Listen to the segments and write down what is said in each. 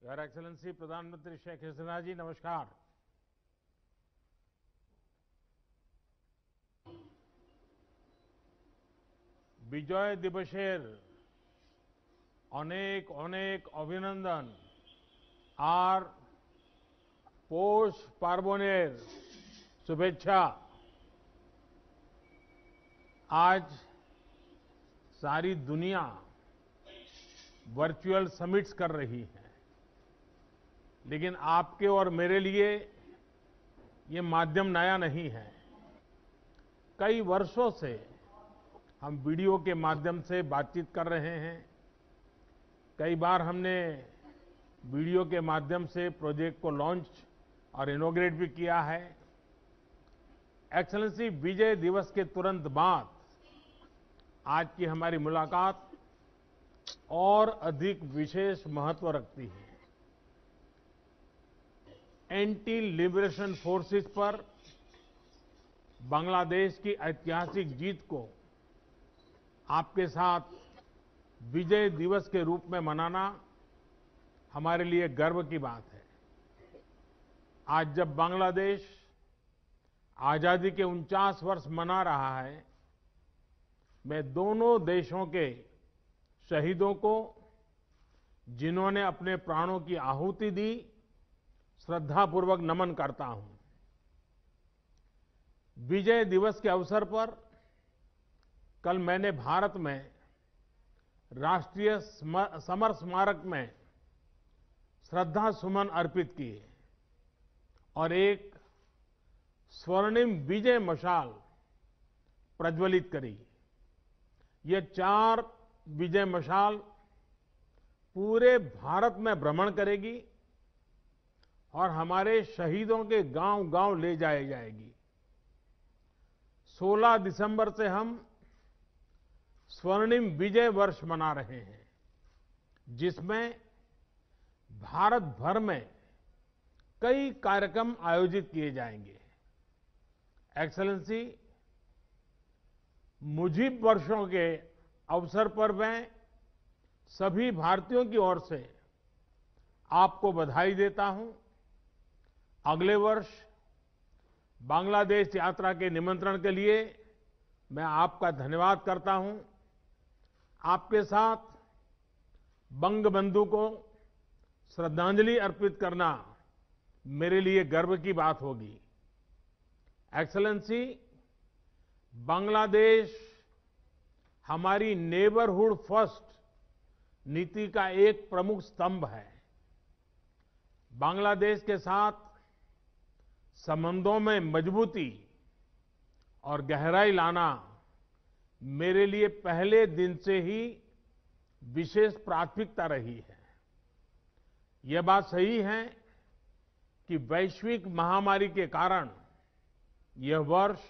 Your excellency प्रधानमंत्री शेख हसीना जी, नमस्कार। বিজয় দিবসের অনেক অনেক অভিনন্দন আর পৌষ পার্বণের শুভেচ্ছা। आज सारी दुनिया वर्चुअल समिट्स कर रही है, लेकिन आपके और मेरे लिए ये माध्यम नया नहीं है। कई वर्षों से हम वीडियो के माध्यम से बातचीत कर रहे हैं। कई बार हमने वीडियो के माध्यम से प्रोजेक्ट को लॉन्च और इनॉग्रेट भी किया है। एक्सेलेंसी, विजय दिवस के तुरंत बाद आज की हमारी मुलाकात और अधिक विशेष महत्व रखती है। एंटी लिबरेशन फोर्सेस पर बांग्लादेश की ऐतिहासिक जीत को आपके साथ विजय दिवस के रूप में मनाना हमारे लिए गर्व की बात है। आज जब बांग्लादेश आजादी के 49 वर्ष मना रहा है, मैं दोनों देशों के शहीदों को, जिन्होंने अपने प्राणों की आहुति दी, श्रद्धापूर्वक नमन करता हूं। विजय दिवस के अवसर पर कल मैंने भारत में राष्ट्रीय समर स्मारक में श्रद्धा सुमन अर्पित किए और एक स्वर्णिम विजय मशाल प्रज्वलित करी। ये 4 विजय मशाल पूरे भारत में भ्रमण करेगी और हमारे शहीदों के गांव-गांव ले जाई जाएगी। 16 दिसंबर से हम स्वर्णिम विजय वर्ष मना रहे हैं, जिसमें भारत भर में कई कार्यक्रम आयोजित किए जाएंगे। एक्सेलेंसी, मुजीब वर्षों के अवसर पर मैं सभी भारतीयों की ओर से आपको बधाई देता हूं। अगले वर्ष बांग्लादेश यात्रा के निमंत्रण के लिए मैं आपका धन्यवाद करता हूं। आपके साथ बंगबंधु को श्रद्धांजलि अर्पित करना मेरे लिए गर्व की बात होगी। एक्सेलेंसी, बांग्लादेश हमारी नेबरहुड फर्स्ट नीति का एक प्रमुख स्तंभ है। बांग्लादेश के साथ संबंधों में मजबूती और गहराई लाना मेरे लिए पहले दिन से ही विशेष प्राथमिकता रही है। यह बात सही है कि वैश्विक महामारी के कारण यह वर्ष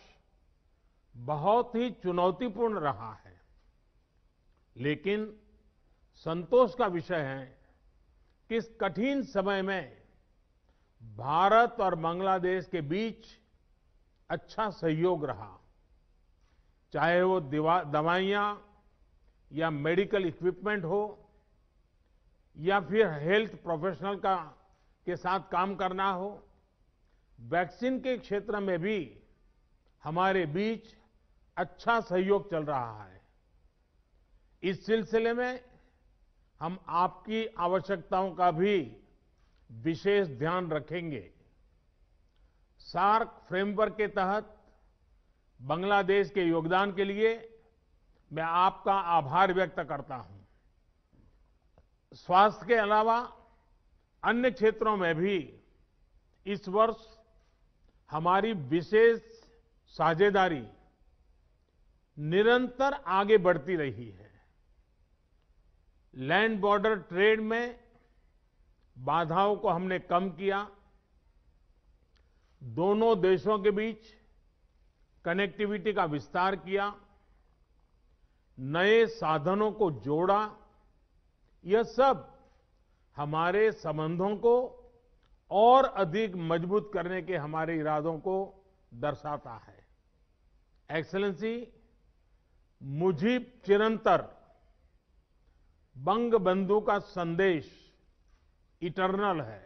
बहुत ही चुनौतीपूर्ण रहा है, लेकिन संतोष का विषय है कि इस कठिन समय में भारत और बांग्लादेश के बीच अच्छा सहयोग रहा। चाहे वो दवाइयां या मेडिकल इक्विपमेंट हो या फिर हेल्थ प्रोफेशनल के साथ काम करना हो, वैक्सीन के क्षेत्र में भी हमारे बीच अच्छा सहयोग चल रहा है। इस सिलसिले में हम आपकी आवश्यकताओं का भी विशेष ध्यान रखेंगे। सार्क फ्रेमवर्क के तहत बांग्लादेश के योगदान के लिए मैं आपका आभार व्यक्त करता हूं। स्वास्थ्य के अलावा अन्य क्षेत्रों में भी इस वर्ष हमारी विशेष साझेदारी निरंतर आगे बढ़ती रही है। लैंड बॉर्डर ट्रेड में बाधाओं को हमने कम किया, दोनों देशों के बीच कनेक्टिविटी का विस्तार किया, नए साधनों को जोड़ा। यह सब हमारे संबंधों को और अधिक मजबूत करने के हमारे इरादों को दर्शाता है। एक्सेलेंसी, मुजीब चिरंतर बंगबंधु का संदेश इटर्नल है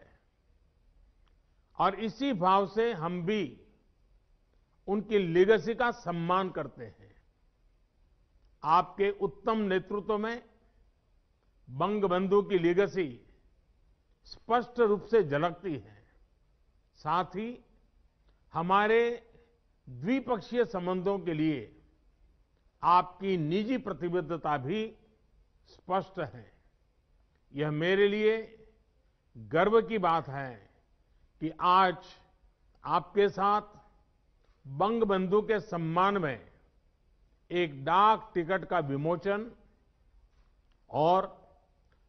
और इसी भाव से हम भी उनकी लेगेसी का सम्मान करते हैं। आपके उत्तम नेतृत्व में बंगबंधु की लेगेसी स्पष्ट रूप से झलकती है। साथ ही हमारे द्विपक्षीय संबंधों के लिए आपकी निजी प्रतिबद्धता भी स्पष्ट है। यह मेरे लिए गर्व की बात है कि आज आपके साथ बंगबंधु के सम्मान में एक डाक टिकट का विमोचन और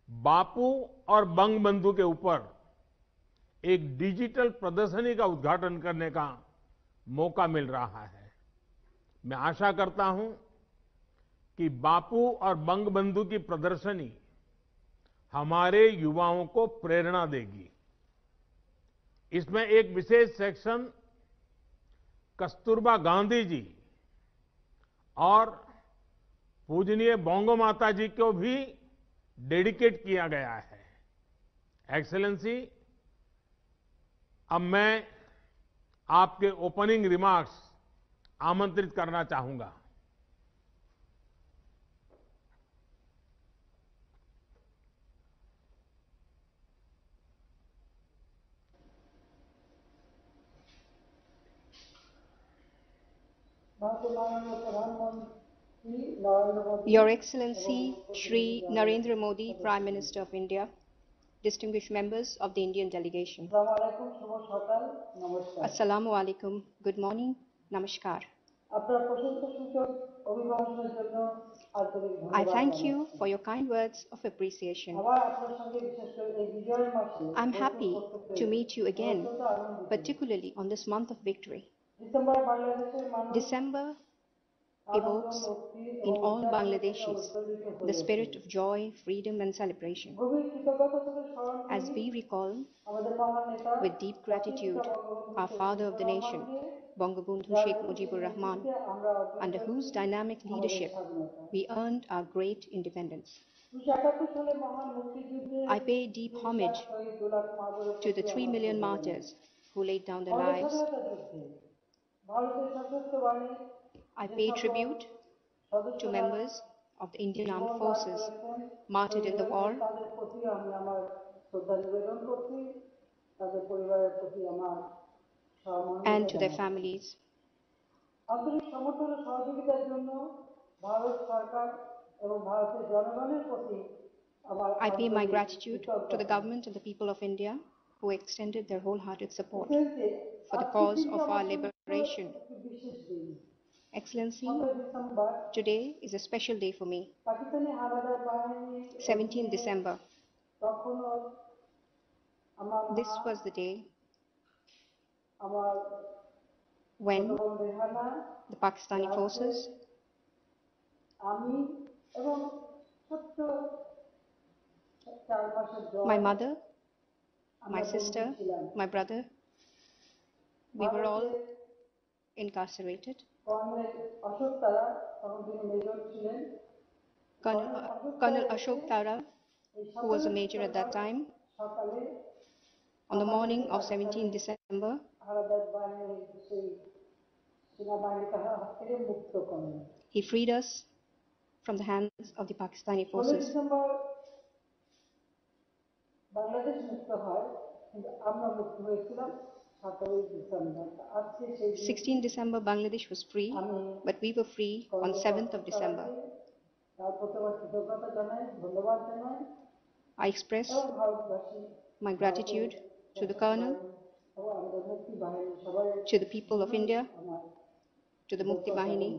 बापू और बंगबंधु के ऊपर एक डिजिटल प्रदर्शनी का उद्घाटन करने का मौका मिल रहा है। मैं आशा करता हूं कि बापू और बंगबंधु की प्रदर्शनी हमारे युवाओं को प्रेरणा देगी। इसमें एक विशेष सेक्शन कस्तूरबा गांधी जी और पूजनीय बोंगो माता जी को भी डेडिकेट किया गया है। एक्सेलेंसी, अब मैं आपके ओपनिंग रिमार्क्स आमंत्रित करना चाहूंगा। Your Excellency Shri Narendra Modi, Prime Minister of India, distinguished members of the Indian delegation. Assalamu alaikum, good morning, namaskar. I thank you for your kind words of appreciation. I'm happy to meet you again, particularly on this month of victory. December evokes in all Bangladeshis the spirit of joy, freedom and celebration. As we recall with deep gratitude our father of the nation, Bangabandhu Sheikh Mujibur Rahman, under whose dynamic leadership we earned our great independence. I pay deep homage to the 3 million martyrs who laid down their lives. I pay tribute to members of the Indian Armed Forces martyred in the war and to their families. I pay my gratitude to the government and the people of India who extended their wholehearted support for the cause of our liberation. Excellency, today is a special day for me. 17 December. This was the day when the Pakistani forces, my mother, my sister, my brother, we were all incarcerated. Colonel Ashok Tara, who was a major at that time, on the morning of 17 December, he freed us from the hands of the Pakistani forces. 16 December, Bangladesh was free, but we were free on 7th of December. I express my gratitude to the Colonel, to the people of India, to the Mukti Bahini.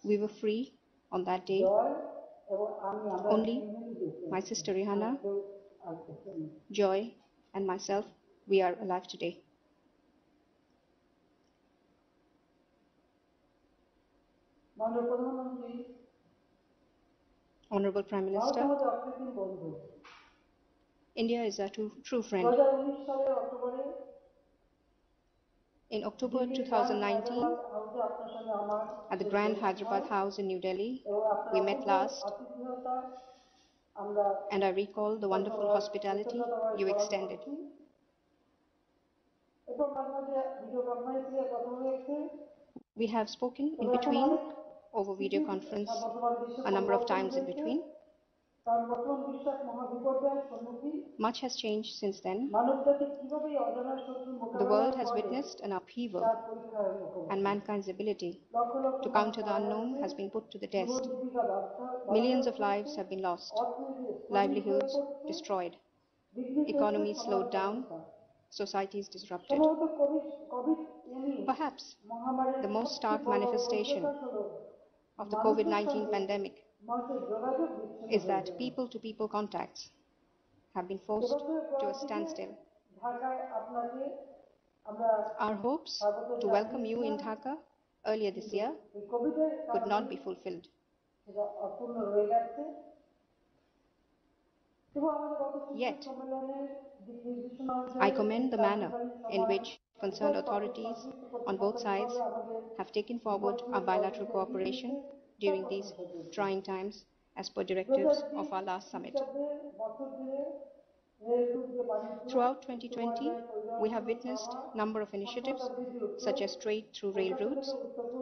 We were free on that day. Only my sister Rihanna, Joy, and myself, we are alive today. Honorable Prime Minister, India is our true friend. In October 2019, at the Grand Hyderabad House in New Delhi, we met last, and I recall the wonderful hospitality you extended. We have spoken in between over video conference a number of times in between. Much has changed since then. The world has witnessed an upheaval, and mankind's ability to counter the unknown has been put to the test. Millions of lives have been lost, livelihoods destroyed, economies slowed down, societies disrupted. Perhaps the most stark manifestation of the COVID-19 pandemic is that people-to-people contacts have been forced to a standstill. Our hopes to welcome you in Dhaka earlier this year could not be fulfilled. Yet, I commend the manner in which concerned authorities on both sides have taken forward our bilateral cooperation during these trying times as per directives of our last summit. Throughout 2020, we have witnessed a number of initiatives such as trade through rail routes,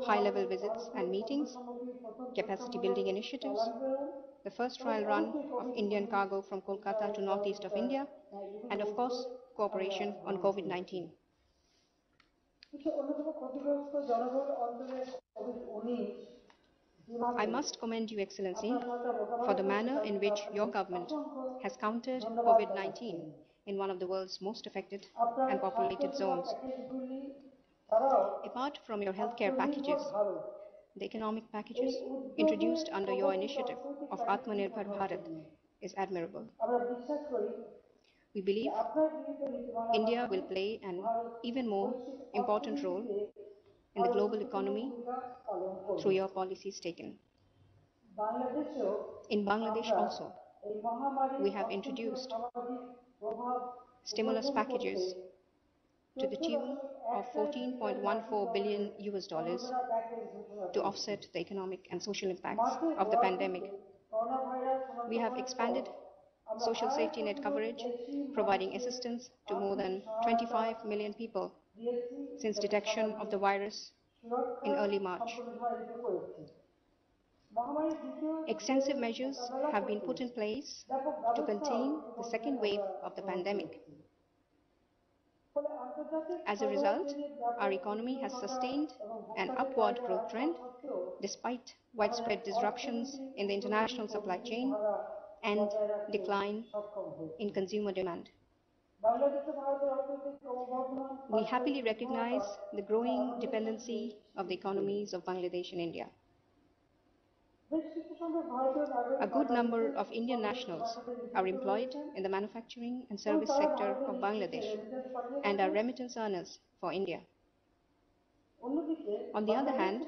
high-level visits and meetings, capacity building initiatives, the first trial run of Indian cargo from Kolkata to northeast of India, and of course, cooperation on COVID-19. I must commend you, Excellency, for the manner in which your government has countered COVID-19 in one of the world's most affected and populated zones. Apart from your healthcare packages, the economic packages introduced under your initiative of Atmanirbhar Bharat is admirable. We believe India will play an even more important role in the global economy through your policies taken. In Bangladesh also, we have introduced stimulus packages to the tune of $14.14 billion to offset the economic and social impacts of the pandemic. We have expanded social safety net coverage, providing assistance to more than 25 million people since detection of the virus in early March. Extensive measures have been put in place to contain the second wave of the pandemic. As a result, our economy has sustained an upward growth trend despite widespread disruptions in the international supply chain and decline in consumer demand. We happily recognize the growing dependency of the economies of Bangladesh and India. A good number of Indian nationals are employed in the manufacturing and service sector of Bangladesh and are remittance earners for India. On the other hand,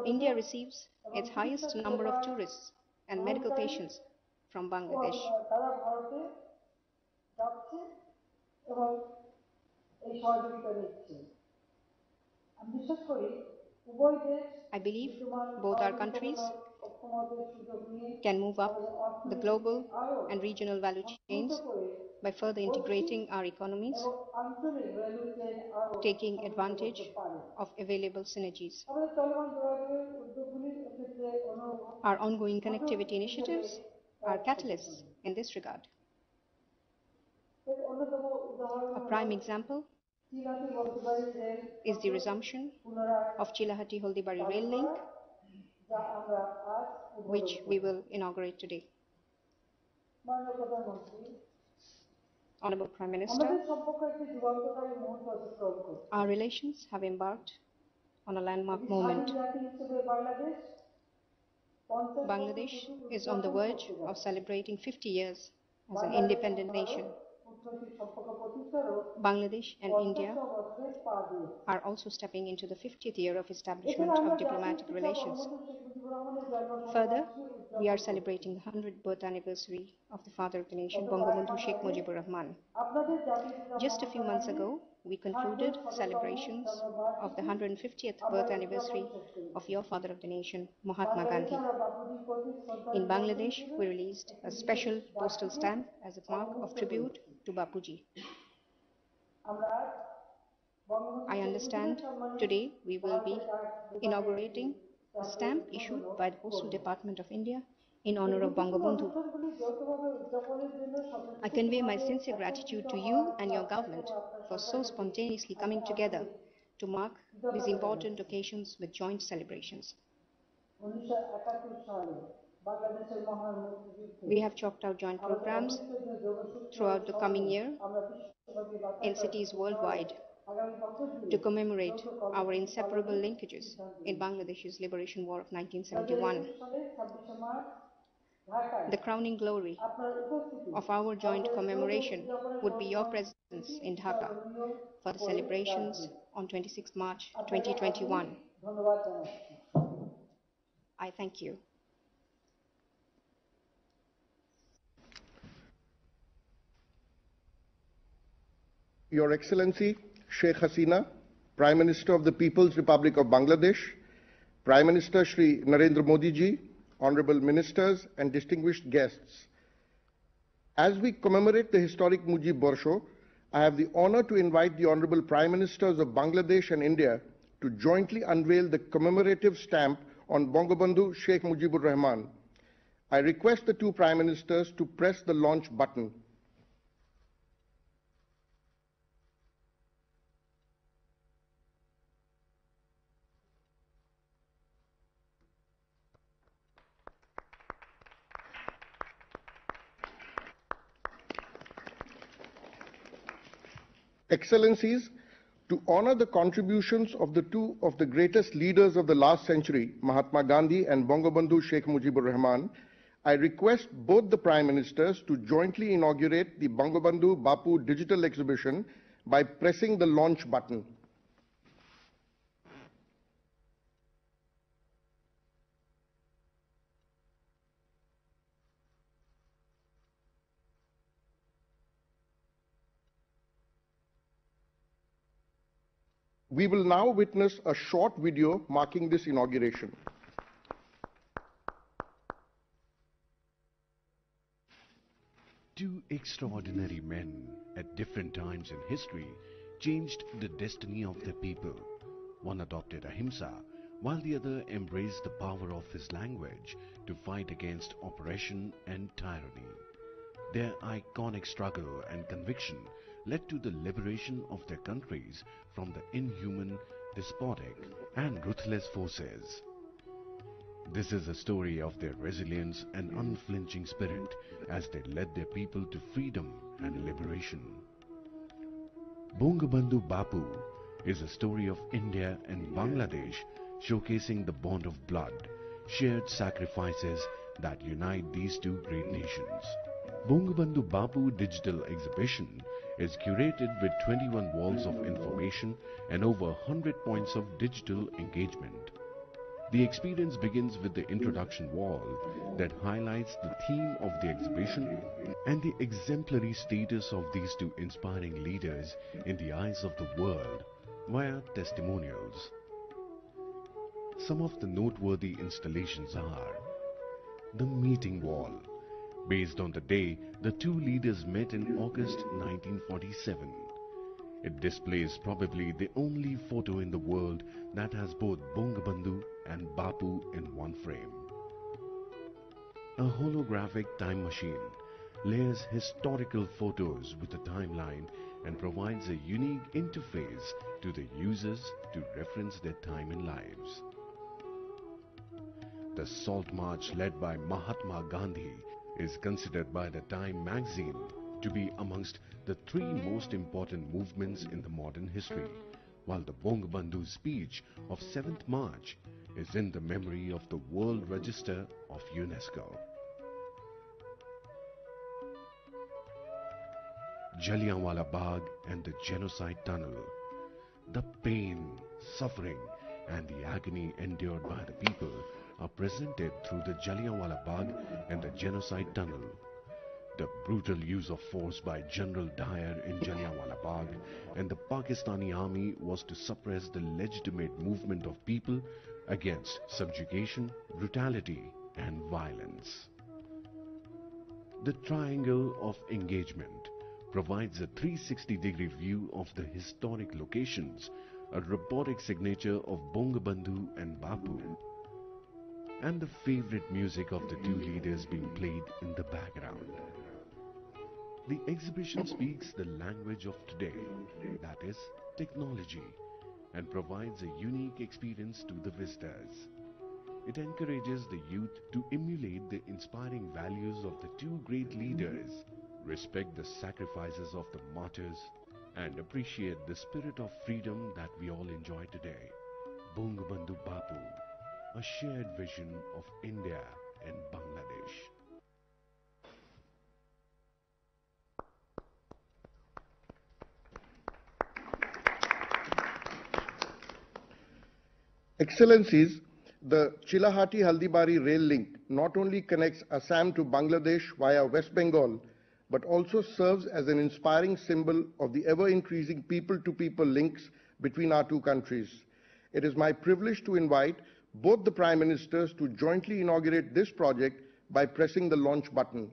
India receives its highest number of tourists and medical patients from Bangladesh. I believe both our countries can move up the global and regional value chains by further integrating our economies, taking advantage of available synergies. Our ongoing connectivity initiatives are catalysts in this regard. A prime example is the resumption of Chilahati-Holdibari rail link, which we will inaugurate today. Honorable Prime Minister, our relations have embarked on a landmark moment. Bangladesh is on the verge of celebrating 50 years as an independent nation. Bangladesh and India are also stepping into the 50th year of establishment of diplomatic relations. Further, we are celebrating the 100th birth anniversary of the father of the nation, Bangabandhu Sheikh Mujibur Rahman. Just a few months ago, we concluded celebrations of the 150th birth anniversary of your father of the nation, Mahatma Gandhi. In Bangladesh, we released a special postal stamp as a mark of tribute to Bapuji. I understand today we will be inaugurating a stamp issued by the Postal Department of India in honor of Bangabandhu. I convey my sincere gratitude to you and your government for so spontaneously coming together to mark these important occasions with joint celebrations. We have chalked out joint programs throughout the coming year in cities worldwide to commemorate our inseparable linkages in Bangladesh's liberation war of 1971. The crowning glory of our joint commemoration would be your presence in Dhaka for the celebrations on 26 March 2021. I thank you. Your Excellency, Sheikh Hasina, Prime Minister of the People's Republic of Bangladesh, Prime Minister Shri Narendra Modi ji, Honorable Ministers and distinguished guests. As we commemorate the historic Mujib Borsho, I have the honor to invite the Honorable Prime Ministers of Bangladesh and India to jointly unveil the commemorative stamp on Bangabandhu Sheikh Mujibur Rahman. I request the two Prime Ministers to press the launch button. Excellencies, to honor the contributions of the two of the greatest leaders of the last century, Mahatma Gandhi and Bangabandhu Sheikh Mujibur Rahman, I request both the Prime Ministers to jointly inaugurate the Bangabandhu Bapu digital exhibition by pressing the launch button. We will now witness a short video marking this inauguration. Two extraordinary men at different times in history changed the destiny of their people. One adopted ahimsa, while the other embraced the power of his language to fight against oppression and tyranny. Their iconic struggle and conviction led to the liberation of their countries from the inhuman, despotic, and ruthless forces. This is a story of their resilience and unflinching spirit as they led their people to freedom and liberation. Bangabandhu Bapu is a story of India and Bangladesh showcasing the bond of blood, shared sacrifices that unite these two great nations. Bangabandhu Bapu digital exhibition is curated with 21 walls of information and over 100 points of digital engagement. The experience begins with the introduction wall that highlights the theme of the exhibition and the exemplary status of these two inspiring leaders in the eyes of the world via testimonials. Some of the noteworthy installations are the meeting wall, based on the day the two leaders met in August 1947. It displays probably the only photo in the world that has both Bangabandhu and Bapu in one frame. A holographic time machine layers historical photos with a timeline and provides a unique interface to the users to reference their time and lives. The Salt March led by Mahatma Gandhi is considered by the Time magazine to be amongst the three most important movements in the modern history, while the Bangabandhu speech of 7th March is in the memory of the World Register of UNESCO. Jallianwala Bagh and the Genocide Tunnel. The pain, suffering and the agony endured by the people are presented through the Jallianwala Bagh and the Genocide Tunnel. The brutal use of force by General Dyer in Jallianwala Bagh and the Pakistani army was to suppress the legitimate movement of people against subjugation, brutality and violence. The triangle of engagement provides a 360-degree view of the historic locations, a robotic signature of Bongabandhu and Bapu, and the favorite music of the two leaders being played in the background. The exhibition speaks the language of today, that is, technology, and provides a unique experience to the visitors. It encourages the youth to emulate the inspiring values of the two great leaders, respect the sacrifices of the martyrs, and appreciate the spirit of freedom that we all enjoy today. Bongabandhu Bapu, a shared vision of India and Bangladesh. Excellencies, the Chilahati-Haldibari rail link not only connects Assam to Bangladesh via West Bengal, but also serves as an inspiring symbol of the ever-increasing people-to-people links between our two countries. It is my privilege to invite both the Prime Ministers to jointly inaugurate this project by pressing the launch button.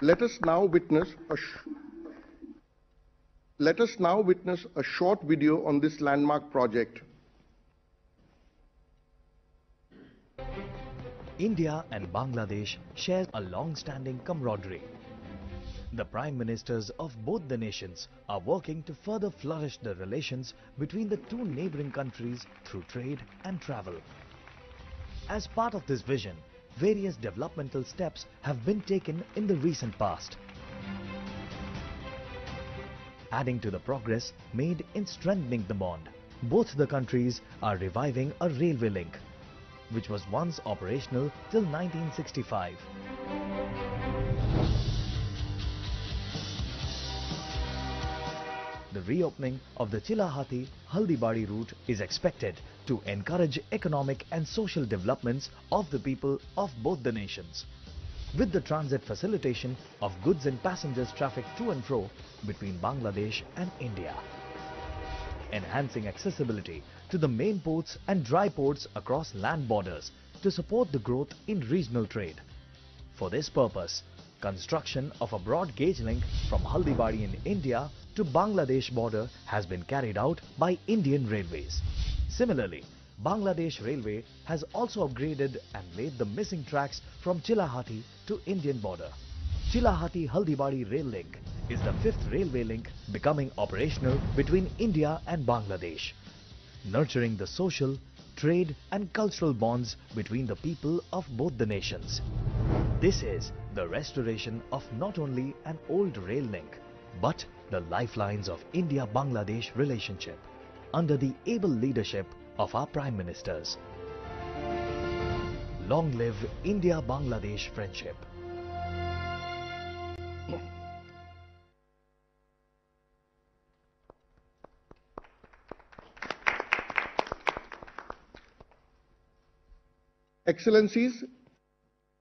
Let us now witness a short video on this landmark project. India and Bangladesh share a long-standing camaraderie. The Prime Ministers of both the nations are working to further flourish the relations between the two neighboring countries through trade and travel. As part of this vision, various developmental steps have been taken in the recent past, adding to the progress made in strengthening the bond. Both the countries are reviving a railway link, which was once operational till 1965. The reopening of the Chilahati-Haldibari route is expected to encourage economic and social developments of the people of both the nations, with the transit facilitation of goods and passengers traffic to and fro between Bangladesh and India, enhancing accessibility to the main ports and dry ports across land borders to support the growth in regional trade. For this purpose, construction of a broad gauge link from Haldibari in India to Bangladesh border has been carried out by Indian Railways. Similarly, Bangladesh Railway has also upgraded and laid the missing tracks from Chilahati to Indian border. Chilahati-Haldibari rail link is the fifth railway link becoming operational between India and Bangladesh, nurturing the social, trade and cultural bonds between the people of both the nations. This is the restoration of not only an old rail link, but the lifelines of India-Bangladesh relationship under the able leadership of our Prime Ministers. Long live India-Bangladesh friendship. Excellencies,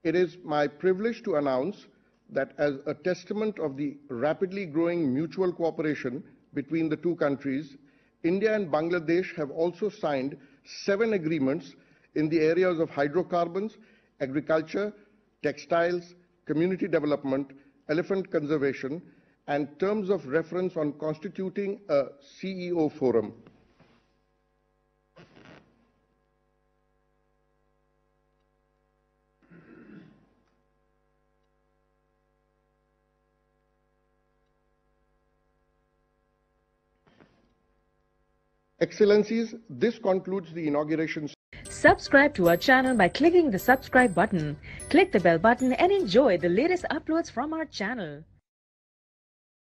it is my privilege to announce that as a testament of the rapidly growing mutual cooperation between the two countries, India and Bangladesh have also signed 7 agreements in the areas of hydrocarbons, agriculture, textiles, community development, elephant conservation, and terms of reference on constituting a CEO forum. Excellencies, this concludes the inauguration. Subscribe to our channel by clicking the subscribe button. Click the bell button and enjoy the latest uploads from our channel.